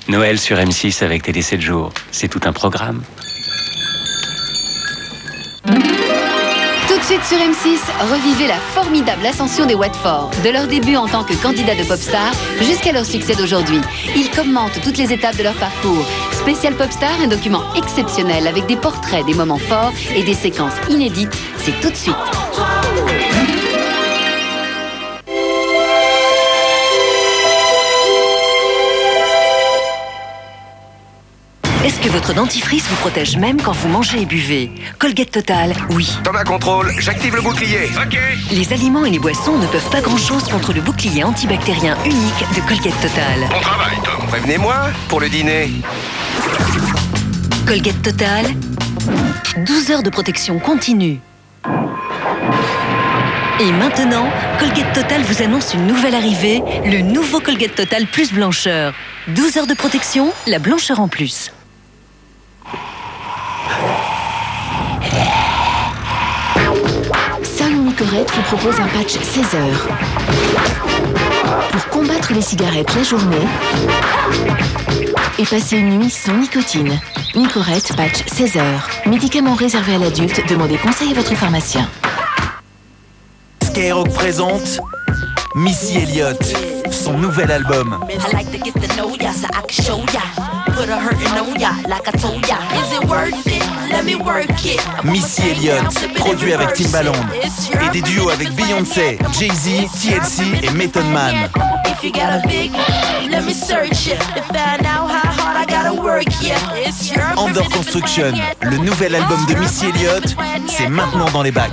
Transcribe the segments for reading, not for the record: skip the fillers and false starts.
Noël sur M6 avec Télé 7 jours, c'est tout un programme. Tout de suite sur M6, revivez la formidable ascension des Watford, de leur début en tant que candidats de Popstar jusqu'à leur succès d'aujourd'hui. Ils commentent toutes les étapes de leur parcours. Spécial Popstar, un document exceptionnel avec des portraits, des moments forts et des séquences inédites. C'est tout de suite. Est-ce que votre dentifrice vous protège même quand vous mangez et buvez? Colgate Total, oui. Thomas contrôle, j'active le bouclier. Ok. Les aliments et les boissons ne peuvent pas grand-chose contre le bouclier antibactérien unique de Colgate Total. Bon travail, Tom. Prévenez-moi pour le dîner. Colgate Total, 12 heures de protection continue. Et maintenant, Colgate Total vous annonce une nouvelle arrivée, le nouveau Colgate Total Plus Blancheur. 12 heures de protection, la blancheur en plus. Nicorette vous propose un patch 16 heures. Pour combattre les cigarettes la journée et passer une nuit sans nicotine. Nicorette patch 16 heures. Médicament réservé à l'adulte, demandez conseil à votre pharmacien. Skyrock présente Missy Elliott, son nouvel album. Missy Elliott, produit avec Timbaland et des duos avec Beyoncé, Jay-Z, TLC et Method Man. Under Construction, le nouvel album de Missy Elliott, c'est maintenant dans les bacs.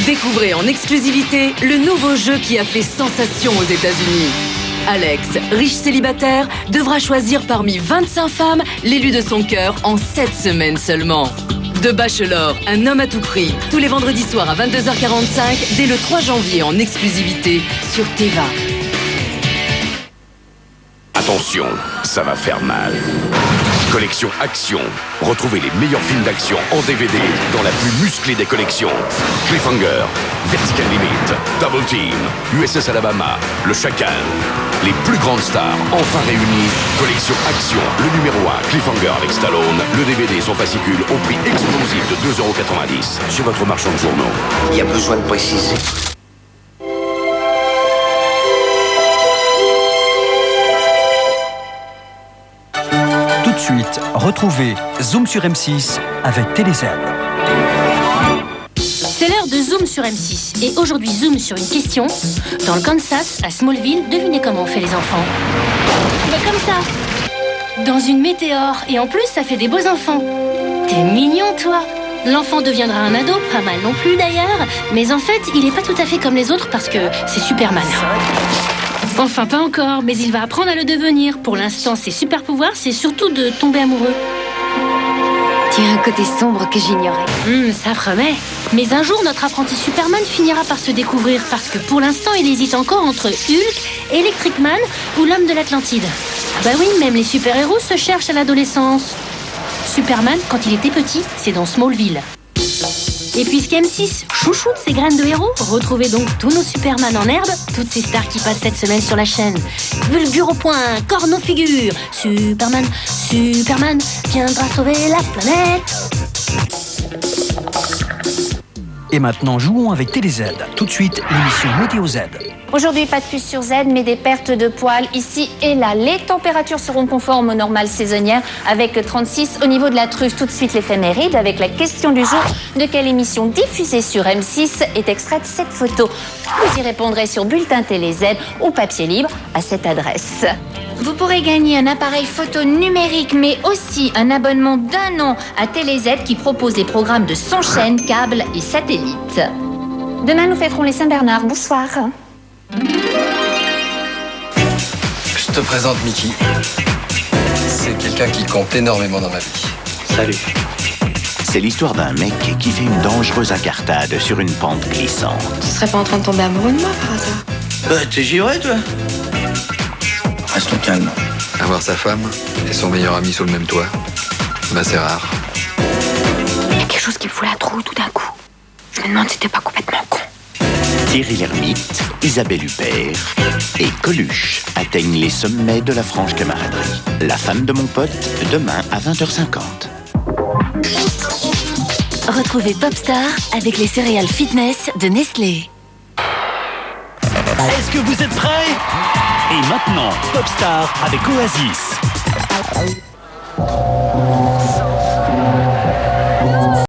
Découvrez en exclusivité le nouveau jeu qui a fait sensation aux États-Unis. Alex, riche célibataire, devra choisir parmi 25 femmes l'élu de son cœur en 7 semaines seulement. The Bachelor, un homme à tout prix, tous les vendredis soirs à 22h45, dès le 3 janvier en exclusivité sur Teva. Attention, ça va faire mal. Collection Action. Retrouvez les meilleurs films d'action en DVD dans la plus musclée des collections. Cliffhanger, Vertical Limit, Double Team, USS Alabama, Le Chacal. Les plus grandes stars enfin réunies. Collection Action, le numéro 1, Cliffhanger avec Stallone. Le DVD et son fascicule au prix explosif de 2,90 € chez votre marchand de journaux. Il y a besoin de préciser. Tout de suite, retrouvez Zoom sur M6 avec TéléZ. C'est l'heure de Zoom sur M6. Et aujourd'hui, Zoom sur une question. Dans le Kansas, à Smallville, devinez comment on fait les enfants? Bah comme ça. Dans une météore. Et en plus, ça fait des beaux enfants. T'es mignon, toi. L'enfant deviendra un ado, pas mal non plus d'ailleurs. Mais en fait, il est pas tout à fait comme les autres parce que c'est Superman. Enfin, pas encore, mais il va apprendre à le devenir. Pour l'instant, ses super pouvoirs, c'est surtout de tomber amoureux. Il y a un côté sombre que j'ignorais. Ça promet. Mais un jour, notre apprenti Superman finira par se découvrir parce que pour l'instant, il hésite encore entre Hulk, Electric Man ou l'homme de l'Atlantide. Ah bah oui, même les super-héros se cherchent à l'adolescence. Superman, quand il était petit, c'est dans Smallville. Et puisqu'M6 chouchoute ses graines de héros, retrouvez donc tous nos Superman en herbe, toutes ces stars qui passent cette semaine sur la chaîne. Vulgure au point, corne aux figures. Superman, Superman viendra sauver la planète. Et maintenant, jouons avec TéléZ. Tout de suite, l'émission Météo Z. Aujourd'hui, pas de puce sur Z, mais des pertes de poils ici et là. Les températures seront conformes aux normales saisonnières avec 36 au niveau de la truffe. Tout de suite, l'éphéméride avec la question du jour. De quelle émission diffusée sur M6 est extraite cette photo? Vous y répondrez sur Bulletin Télé Z ou papier libre à cette adresse. Vous pourrez gagner un appareil photo numérique, mais aussi un abonnement d'1 an à Télé Z qui propose des programmes de 100 chaînes, câbles et satellites. Demain, nous fêterons les Saint-Bernard. Bonsoir. Je te présente Mickey. C'est quelqu'un qui compte énormément dans ma vie. Salut. C'est l'histoire d'un mec qui fait une dangereuse incartade sur une pente glissante. Tu serais pas en train de tomber amoureux de moi par hasard? Bah, t'es givré, toi? Restons calmes. Avoir sa femme et son meilleur ami sous le même toit, bah c'est rare. Il y a quelque chose qui me fout la trouille tout d'un coup. Je me demande si t'es pas complètement con. Thierry Lhermitte, Isabelle Huppert et Coluche atteignent les sommets de la franche camaraderie. La femme de mon pote, demain à 20h50. Retrouvez Popstar avec les céréales fitness de Nestlé. Est-ce que vous êtes prêts? Et maintenant, Popstar avec Oasis.